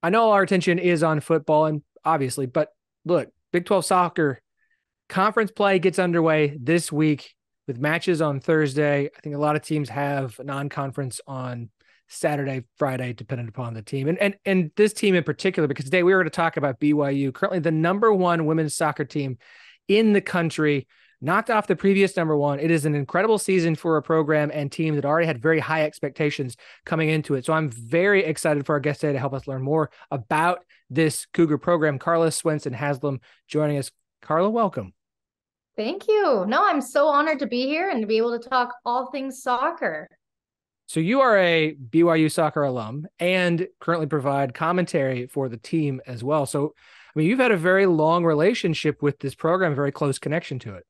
I know our attention is on football and obviously, but look, Big 12 soccer conference play gets underway this week with matches on Thursday. I think a lot of teams have non-conference on Saturday, Friday, depending upon the team. And this team in particular, because today we were going to talk about BYU, currently the number one women's soccer team in the country, knocked off the previous number one. It is an incredible season for a program and team that already had very high expectations coming into it. So I'm very excited for our guest today to help us learn more about this Cougar program. Carla Swensen-Haslam joining us. Carla, welcome. Thank you. No, I'm so honored to be here and to be able to talk all things soccer. So you are a BYU soccer alum and currently provide commentary for the team as well. So, I mean, you've had a very long relationship with this program, a very close connection to it.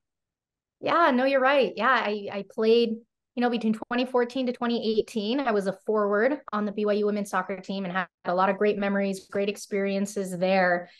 Yeah, no, you're right. Yeah, I played, between 2014 to 2018. I was a forward on the BYU women's soccer team and had a lot of great memories, great experiences there.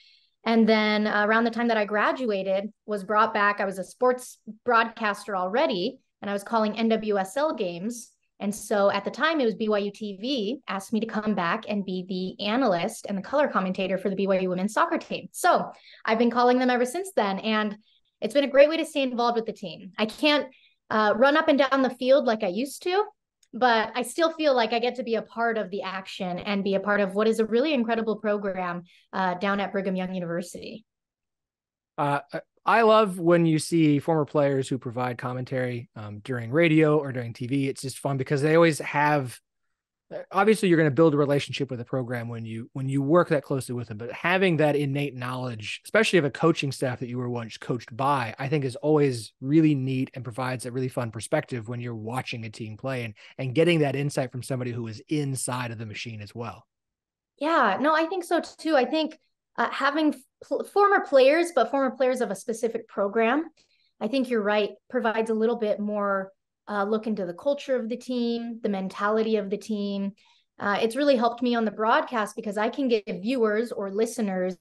And then around the time that I graduated, was brought back. I was a sports broadcaster already, and I was calling NWSL games. And so at the time, it was BYU TV asked me to come back and be the analyst and the color commentator for the BYU women's soccer team. So I've been calling them ever since then. And it's been a great way to stay involved with the team. I can't run up and down the field like I used to, but I still feel like I get to be a part of the action and be a part of what is a really incredible program down at Brigham Young University. I love when you see former players who provide commentary during radio or during TV. It's just fun because they always have, obviously you're going to build a relationship with the program when you work that closely with them, but having that innate knowledge, especially of a coaching staff that you were once coached by, I think is always really neat and provides a really fun perspective when you're watching a team play and getting that insight from somebody who is inside of the machine as well. Yeah, no, I think so too. I think having former players, but former players of a specific program, I think you're right, provides a little bit more look into the culture of the team, the mentality of the team. It's really helped me on the broadcast because I can give viewers or listeners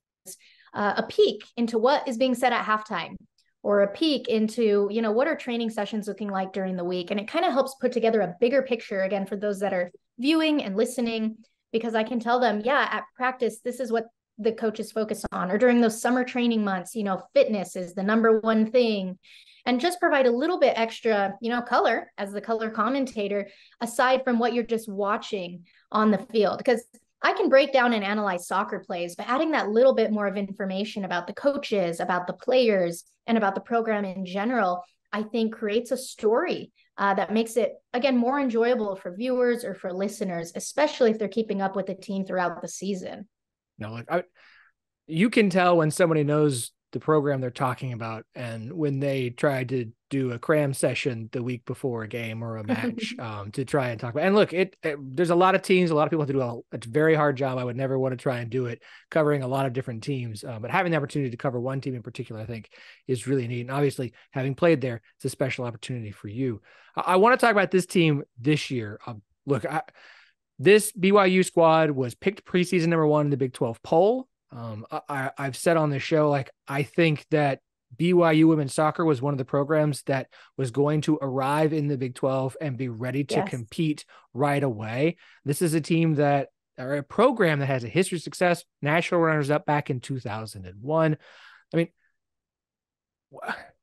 a peek into what is being said at halftime, or a peek into, what are training sessions looking like during the week. And it kind of helps put together a bigger picture, again, for those that are viewing and listening, because I can tell them, yeah, at practice, this is what the coaches focus on, or during those summer training months, fitness is the number one thing, and just provide a little bit extra, color as the color commentator, aside from what you're just watching on the field. Because I can break down and analyze soccer plays, but adding that little bit more of information about the coaches, about the players, and about the program in general, I think creates a story that makes it, again, more enjoyable for viewers or for listeners, especially if they're keeping up with the team throughout the season. No, you can tell when somebody knows the program they're talking about, and when they try to do a cram session the week before a game or a match to try and talk about. And look, there's a lot of teams, a lot of people have to do it's a very hard job. I would never want to try and do it covering a lot of different teams, but having the opportunity to cover one team in particular, I think, is really neat. And obviously, having played there, it's a special opportunity for you. I want to talk about this team this year. Look, this BYU squad was picked preseason number one in the Big 12 poll. I've said on the show, like, I think that BYU women's soccer was one of the programs that was going to arrive in the Big 12 and be ready to compete right away. This is a team or a program that has a history of success, national runners up back in 2001. I mean,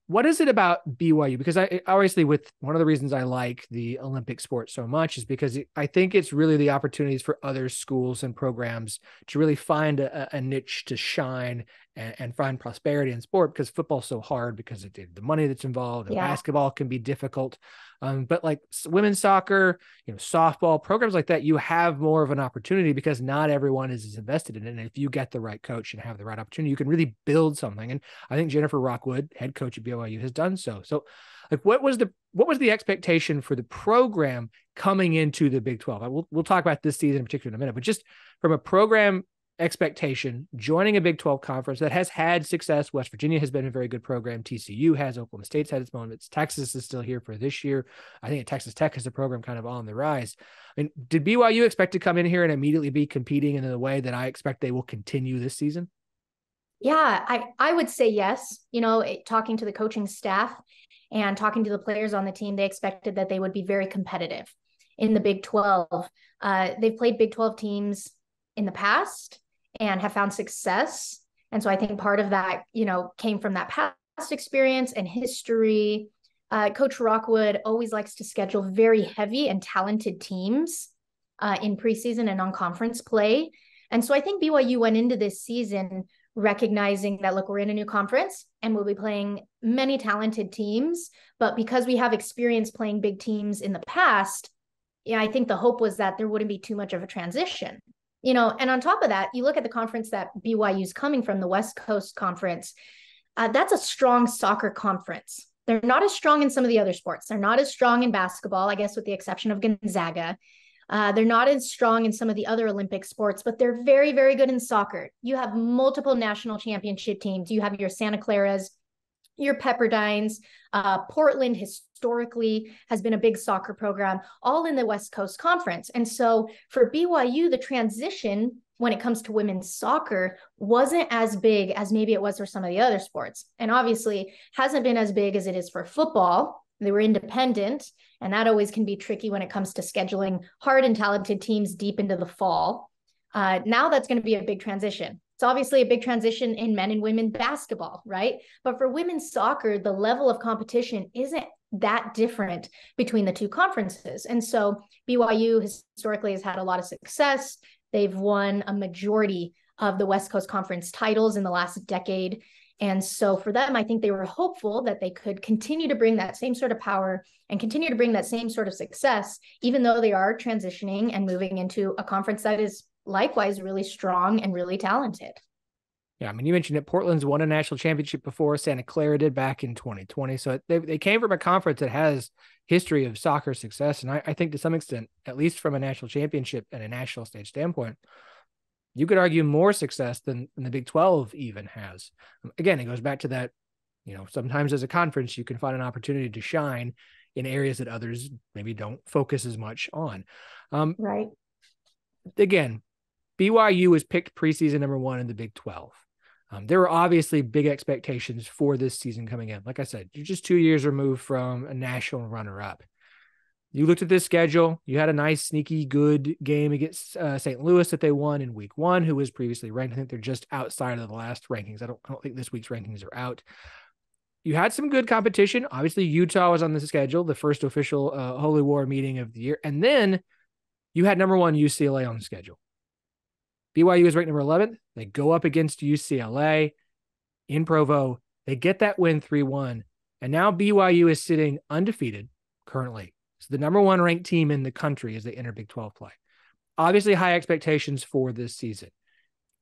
what is it about BYU? Because obviously, with one of the reasons I like the Olympic sport so much is because I think it's really the opportunities for other schools and programs to really find a niche to shine and find prosperity in sport, because football's so hard because of the money that's involved, and basketball can be difficult. But like women's soccer, softball, programs like that, you have more of an opportunity because not everyone is as invested in it. And if you get the right coach and have the right opportunity, you can really build something. And I think Jennifer Rockwood, head coach at BYU, has done so. So like, what was the expectation for the program coming into the Big 12? We'll talk about this season in particular in a minute, but just from a program expectation, joining a Big 12 conference that has had success. West Virginia has been a very good program. TCU has. Oklahoma State's had its moments. Texas is still here for this year. I think Texas Tech is a program kind of on the rise. I mean, did BYU expect to come in here and immediately be competing in the way that I expect they will continue this season? Yeah, I would say yes. Talking to the coaching staff and talking to the players on the team, they expected that they would be very competitive in the Big 12. They've played Big 12 teams in the past, and have found success. And so I think part of that, came from that past experience and history. Coach Rockwood always likes to schedule very heavy and talented teams in preseason and on conference play. And so I think BYU went into this season recognizing that, look, we're in a new conference and we'll be playing many talented teams. But because we have experience playing big teams in the past, I think the hope was that there wouldn't be too much of a transition. And on top of that, you look at the conference that BYU is coming from, the West Coast Conference. That's a strong soccer conference. They're not as strong in some of the other sports. They're not as strong in basketball, I guess, with the exception of Gonzaga. They're not as strong in some of the other Olympic sports, but they're very, very good in soccer. You have multiple national championship teams. You have your Santa Claras, your Pepperdines. Portland historically has been a big soccer program, all in the West Coast Conference. And so for BYU, the transition when it comes to women's soccer wasn't as big as maybe it was for some of the other sports. And obviously hasn't been as big as it is for football. They were independent, and that always can be tricky when it comes to scheduling hard and talented teams deep into the fall. Now that's going to be a big transition. It's obviously a big transition in men and women basketball, right? But for women's soccer, the level of competition isn't that different between the two conferences. And so BYU historically has had a lot of success. They've won a majority of the West Coast Conference titles in the last decade. And so for them, I think they were hopeful that they could continue to bring that same sort of power and continue to bring that same sort of success, even though they are transitioning and moving into a conference that is likewise really strong and really talented. Yeah, I mean, you mentioned it. Portland's won a national championship before. Santa Clara did back in 2020. So they came from a conference that has history of soccer success. And I think to some extent, at least from a national championship and a national stage standpoint, you could argue more success than the Big 12 even has. Again, it goes back to that, sometimes as a conference, you can find an opportunity to shine in areas that others maybe don't focus as much on. Right. Again, BYU was picked preseason number 1 in the Big 12. There were obviously big expectations for this season coming in. Like I said, you're just 2 years removed from a national runner-up. You looked at this schedule. You had a nice, sneaky, good game against St. Louis that they won in week 1, who was previously ranked. I think they're just outside of the last rankings. I don't think this week's rankings are out. You had some good competition. Obviously, Utah was on the schedule, the first official Holy War meeting of the year. And then you had number 1 UCLA on the schedule. BYU is ranked number 11th. They go up against UCLA in Provo. They get that win 3-1. And now BYU is sitting undefeated currently. It's the number 1 ranked team in the country as they enter Big 12 play. Obviously, high expectations for this season.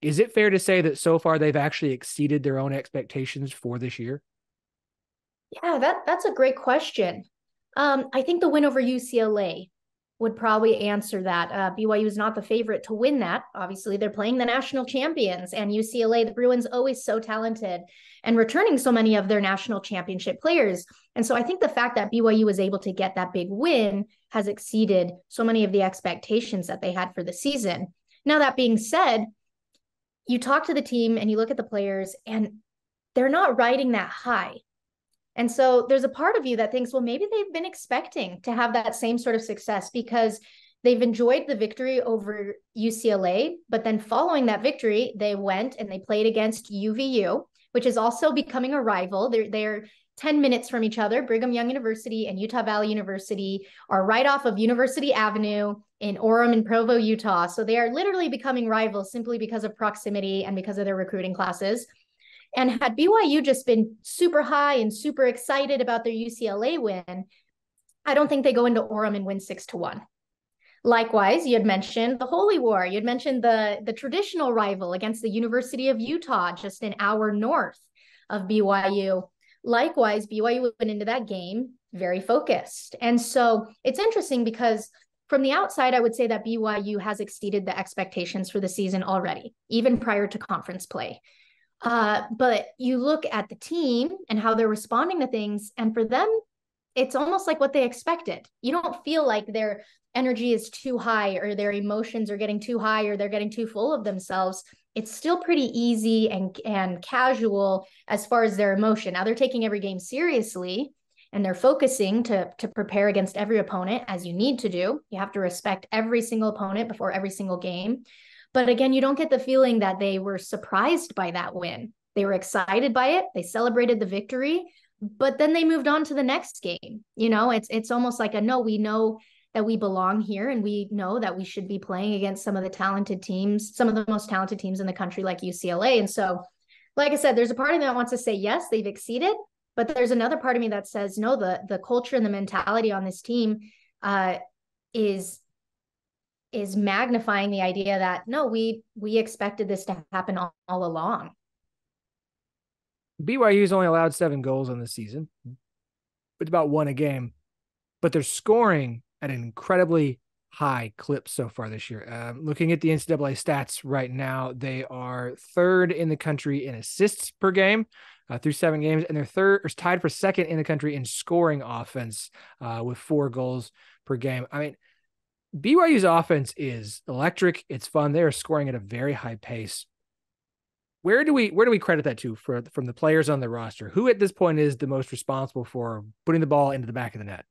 Is it fair to say that so far they've actually exceeded their own expectations for this year? Yeah, that's a great question. I think the win over UCLA would probably answer that. BYU is not the favorite to win that. Obviously, they're playing the national champions, and UCLA, the Bruins, always so talented and returning so many of their national championship players. And so I think the fact that BYU was able to get that big win has exceeded so many of the expectations that they had for the season. Now, that being said, you talk to the team and you look at the players, and they're not riding that high. And so there's a part of you that thinks, well, maybe they've been expecting to have that same sort of success because they've enjoyed the victory over UCLA, but then following that victory, they went and they played against UVU, which is also becoming a rival. They're 10 minutes from each other. Brigham Young University and Utah Valley University are right off of University Avenue in Orem and Provo, Utah. So they are literally becoming rivals simply because of proximity and because of their recruiting classes. And had BYU just been super high and super excited about their UCLA win, I don't think they go into Orem and win 6-1. Likewise, you had mentioned the Holy War. You had mentioned the traditional rival against the University of Utah, just an hour north of BYU. Likewise, BYU went into that game very focused. And so it's interesting because from the outside, I would say that BYU has exceeded the expectations for the season already, even prior to conference play. But you look at the team and how they're responding to things, and for them, it's almost like what they expected. You don't feel like their energy is too high or their emotions are getting too high or they're getting too full of themselves. It's still pretty easy and casual as far as their emotion. Now they're taking every game seriously and they're focusing to prepare against every opponent as you need to do. You have to respect every single opponent before every single game. But again, you don't get the feeling that they were surprised by that win. They were excited by it. They celebrated the victory, but then they moved on to the next game. It's almost like no, we know that we belong here, and we know that we should be playing against some of the talented teams, some of the most talented teams in the country, like UCLA. And so, like I said, there's a part of me that wants to say, yes, they've exceeded, but there's another part of me that says, no, the culture and the mentality on this team is magnifying the idea that, no, we expected this to happen all along. BYU's only allowed 7 goals on the season. It's about 1 a game, but they're scoring at an incredibly high clip so far this year. Looking at the NCAA stats right now, they are 3rd in the country in assists per game through 7 games, and they're tied for 2nd in the country in scoring offense with 4 goals per game. I mean, BYU's offense is electric. It's fun. They are scoring at a very high pace. Where do we credit that to from the players on the roster? Who at this point is the most responsible for putting the ball into the back of the net?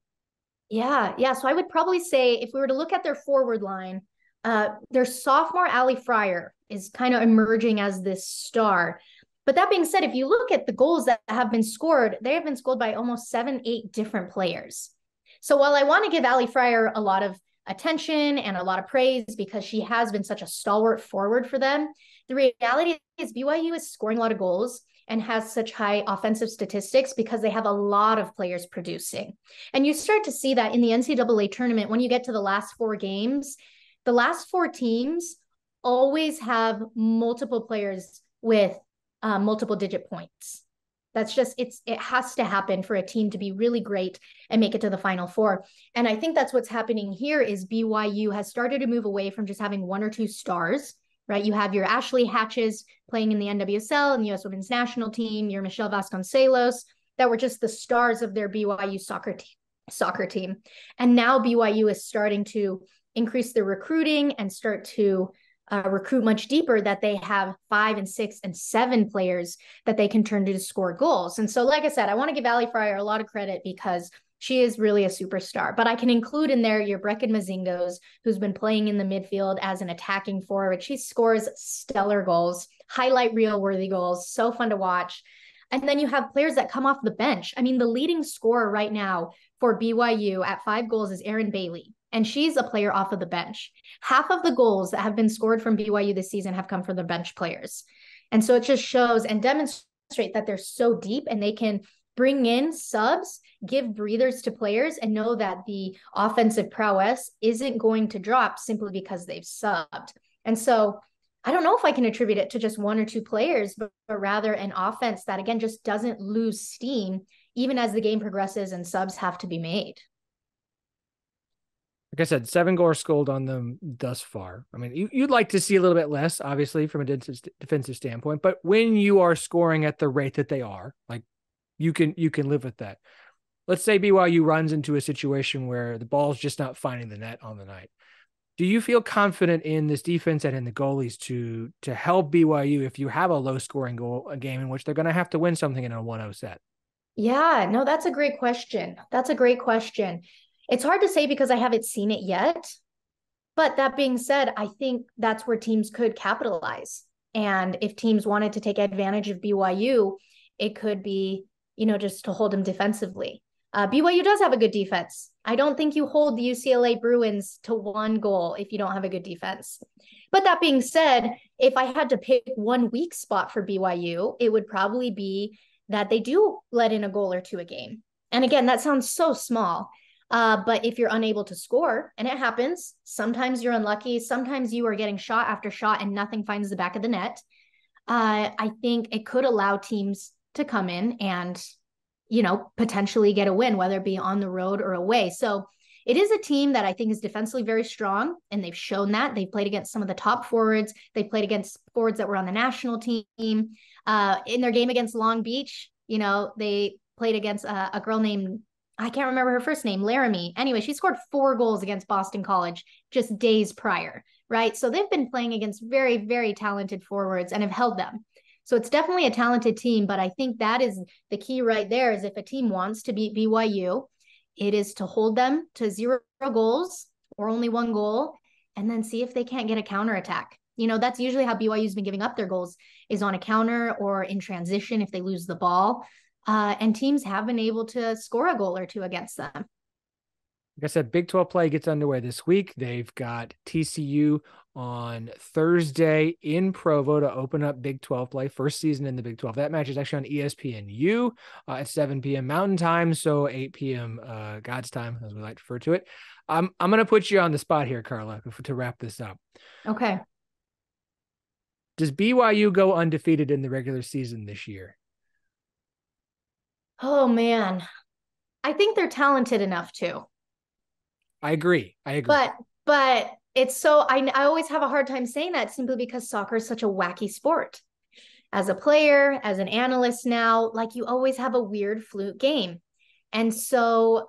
Yeah. So I would probably say, if we were to look at their forward line, their sophomore Allie Fryer is kind of emerging as this star. But that being said, if you look at the goals that have been scored, they have been scored by almost 7-8 different players. So while I want to give Allie Fryer a lot of attention and a lot of praise because she has been such a stalwart forward for them, the reality is BYU is scoring a lot of goals and has such high offensive statistics because they have a lot of players producing. And you start to see that in the NCAA tournament, when you get to the last 4 games, the last 4 teams always have multiple players with multiple digit points. That's just, it has to happen for a team to be really great and make it to the Final Four. And I think that's what's happening here is BYU has started to move away from just having 1 or 2 stars, right? You have your Ashley Hatches playing in the NWSL and the U.S. Women's National Team, your Michelle Vasconcelos, that were just the stars of their BYU soccer team. And now BYU is starting to increase their recruiting and start to recruit much deeper, that they have 5 and 6 and 7 players that they can turn to score goals. And so, like I said, I want to give Allie Fryer a lot of credit because she is really a superstar. But I can include in there your Brecken Mazingos, who's been playing in the midfield as an attacking forward. She scores stellar goals, highlight reel-worthy goals, so fun to watch. And then you have players that come off the bench. I mean, the leading scorer right now for BYU at 5 goals is Erin Bailey, and she's a player off of the bench. Half of the goals that have been scored from BYU this season have come from the bench players. And so it just shows and demonstrate that they're so deep, and they can bring in subs, give breathers to players, and know that the offensive prowess isn't going to drop simply because they've subbed. And so I don't know if I can attribute it to just 1 or 2 players, but rather an offense that, again, just doesn't lose steam even as the game progresses and subs have to be made. Like I said, 7 goals scored on them thus far. I mean, you'd like to see a little bit less, obviously, from a defensive standpoint, but when you are scoring at the rate that they are, like, you can live with that. Let's say BYU runs into a situation where the ball's just not finding the net on the night. Do you feel confident in this defense and in the goalies to help BYU if you have a low-scoring game in which they're going to have to win something in a 1-0 set? Yeah, no, that's a great question. It's hard to say because I haven't seen it yet. But that being said, I think that's where teams could capitalize. And if teams wanted to take advantage of BYU, it could be, just to hold them defensively. BYU does have a good defense. I don't think you hold the UCLA Bruins to 1 goal if you don't have a good defense. But that being said, if I had to pick one weak spot for BYU, it would probably be that they do let in a goal or 2 a game. And again, that sounds so small. But if you're unable to score, and it happens, sometimes you're unlucky, sometimes you are getting shot after shot and nothing finds the back of the net. I think it could allow teams to come in and, potentially get a win, whether it be on the road or away. So it is a team that I think is defensively very strong, and they've shown that. They've played against some of the top forwards. They played against forwards that were on the national team. In their game against Long Beach, they played against a girl named, I can't remember her first name, Laramie. Anyway, she scored 4 goals against Boston College just days prior, right? So they've been playing against very, very talented forwards and have held them. So it's definitely a talented team, but I think that is the key right there, is if a team wants to beat BYU, it is to hold them to 0 goals or only 1 goal, and then see if they can't get a counterattack. That's usually how BYU's been giving up their goals, is on a counter or in transition if they lose the ball. And teams have been able to score a goal or two against them. Like I said, Big 12 play gets underway this week. They've got TCU on Thursday in Provo to open up Big 12 play, first season in the Big 12. That match is actually on ESPNU at 7 p.m. Mountain Time, so 8 p.m. God's time, as we like to refer to it. I'm going to put you on the spot here, Carla, to wrap this up. Okay. Does BYU go undefeated in the regular season this year? Oh, man. I think they're talented enough to. I agree. But it's so, I always have a hard time saying that simply because soccer is such a wacky sport. As a player, as an analyst now, like, you always have a weird fluke game. And so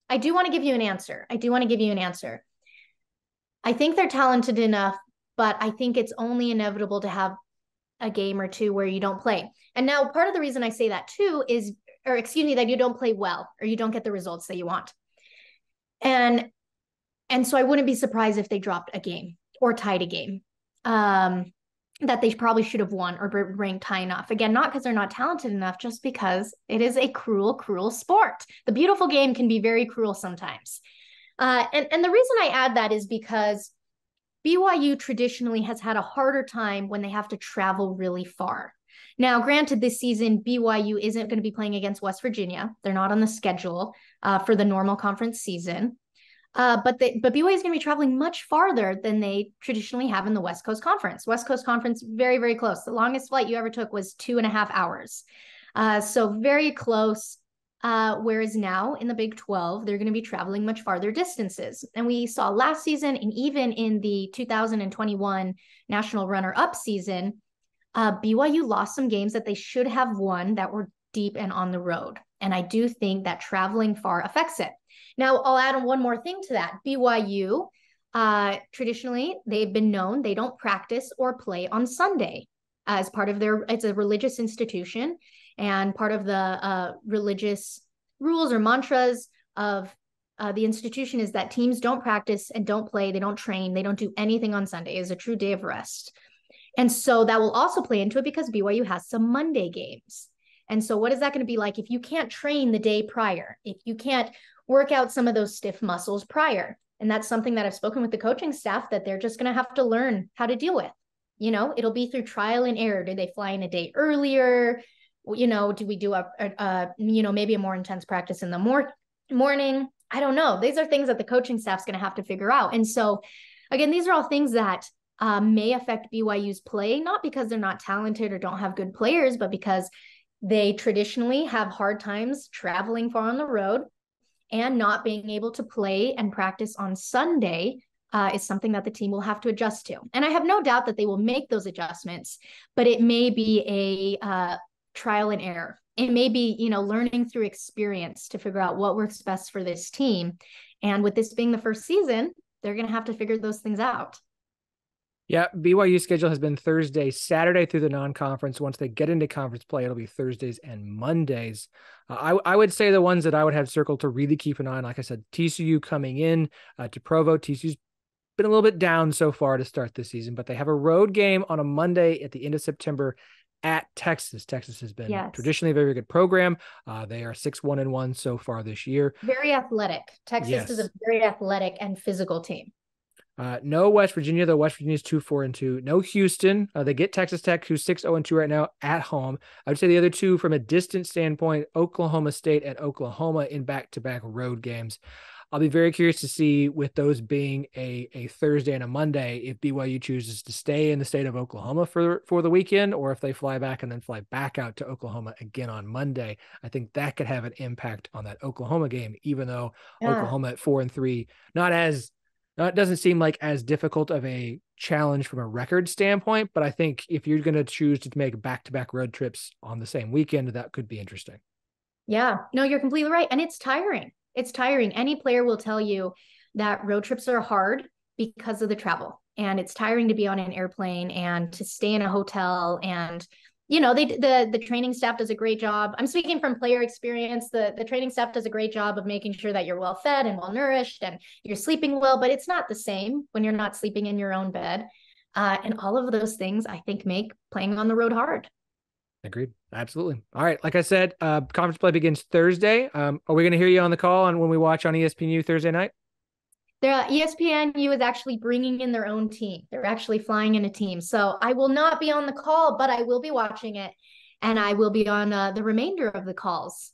I do want to give you an answer. I think they're talented enough, but I think it's only inevitable to have a game or two where you don't play. And now part of the reason I say that too is, that you don't play well or you don't get the results that you want. And so I wouldn't be surprised if they dropped a game or tied a game that they probably should have won or ranked high enough. Again, not because they're not talented enough, just because it is a cruel, cruel sport. The beautiful game can be very cruel sometimes. And the reason I add that is because BYU traditionally has had a harder time when they have to travel really far. Now, granted, this season, BYU isn't going to be playing against West Virginia. They're not on the schedule for the normal conference season. But BYU is going to be traveling much farther than they traditionally have in the West Coast Conference. West Coast Conference, very, very close. The longest flight you ever took was 2.5 hours. So very close. Whereas now in the Big 12, they're going to be traveling much farther distances. And we saw last season, and even in the 2021 national runner-up season, BYU lost some games that they should have won that were deep and on the road. And I do think that traveling far affects it. Now, I'll add one more thing to that. BYU, traditionally, they've been known, they don't practice or play on Sunday as part of it's a religious institution. And part of the religious rules or mantras of the institution is that teams don't practice and don't play, they don't train, they don't do anything on Sunday. It's a true day of rest. And so that will also play into it because BYU has some Monday games. And so what is that going to be like if you can't train the day prior, if you can't work out some of those stiff muscles prior? And that's something that I've spoken with the coaching staff that they're just going to have to learn how to deal with. It'll be through trial and error. Do they fly in a day earlier? Do we do maybe a more intense practice in the morning? I don't know. These are things that the coaching staff's going to have to figure out. And so, again, these are all things that may affect BYU's play, not because they're not talented or don't have good players, but because they traditionally have hard times traveling far on the road, and not being able to play and practice on Sunday is something that the team will have to adjust to. And I have no doubt that they will make those adjustments, but it may be a trial and error. It may be, learning through experience to figure out what works best for this team. And with this being the first season, they're going to have to figure those things out. Yeah, BYU's schedule has been Thursday, Saturday through the non-conference. Once they get into conference play, it'll be Thursdays and Mondays. I would say the ones that I would have circled to really keep an eye on, like I said, TCU coming in to Provo. TCU's been a little bit down so far to start this season, but they have a road game on a Monday at the end of September at Texas. Texas has been traditionally a very good program. They are 6-1-1 so far this year. Very athletic. Texas is a very athletic and physical team. No West Virginia, though West Virginia is 2-4-2. No Houston. They get Texas Tech, who's 6-0-2 right now at home. I would say the other two, from a distance standpoint, Oklahoma State and Oklahoma in back-to-back road games. I'll be very curious to see, with those being a Thursday and a Monday, if BYU chooses to stay in the state of Oklahoma for the weekend, or if they fly back and then fly back out to Oklahoma again on Monday. I think that could have an impact on that Oklahoma game, even though Oklahoma at 4-3, it doesn't seem like as difficult of a challenge from a record standpoint, but I think if you're going to choose to make back-to-back road trips on the same weekend, that could be interesting. Yeah, no, you're completely right. And it's tiring. It's tiring. Any player will tell you that road trips are hard because of the travel, and it's tiring to be on an airplane and to stay in a hotel. And the training staff does a great job. I'm speaking from player experience. The training staff does a great job of making sure that you're well fed and well nourished and you're sleeping well, but it's not the same when you're not sleeping in your own bed. And all of those things, I think, make playing on the road hard. Agreed. Absolutely. All right. Like I said, conference play begins Thursday. Are we going to hear you on the call on when we watch on ESPNU Thursday night? ESPNU is actually bringing in their own team. They're actually flying in a team. So I will not be on the call, but I will be watching it. And I will be on the remainder of the calls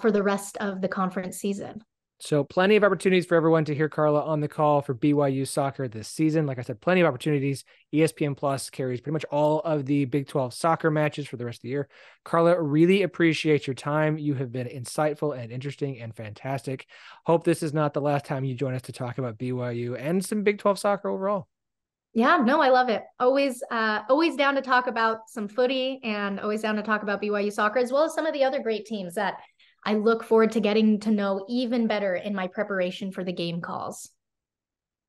for the rest of the conference season. So plenty of opportunities for everyone to hear Carla on the call for BYU soccer this season. Like I said, plenty of opportunities. ESPN Plus carries pretty much all of the Big 12 soccer matches for the rest of the year. Carla, really appreciate your time. You have been insightful and interesting and fantastic. Hope this is not the last time you join us to talk about BYU and some Big 12 soccer overall. Yeah, no, I love it. Always down to talk about some footy and always down to talk about BYU soccer, as well as some of the other great teams that I look forward to getting to know even better in my preparation for the game calls.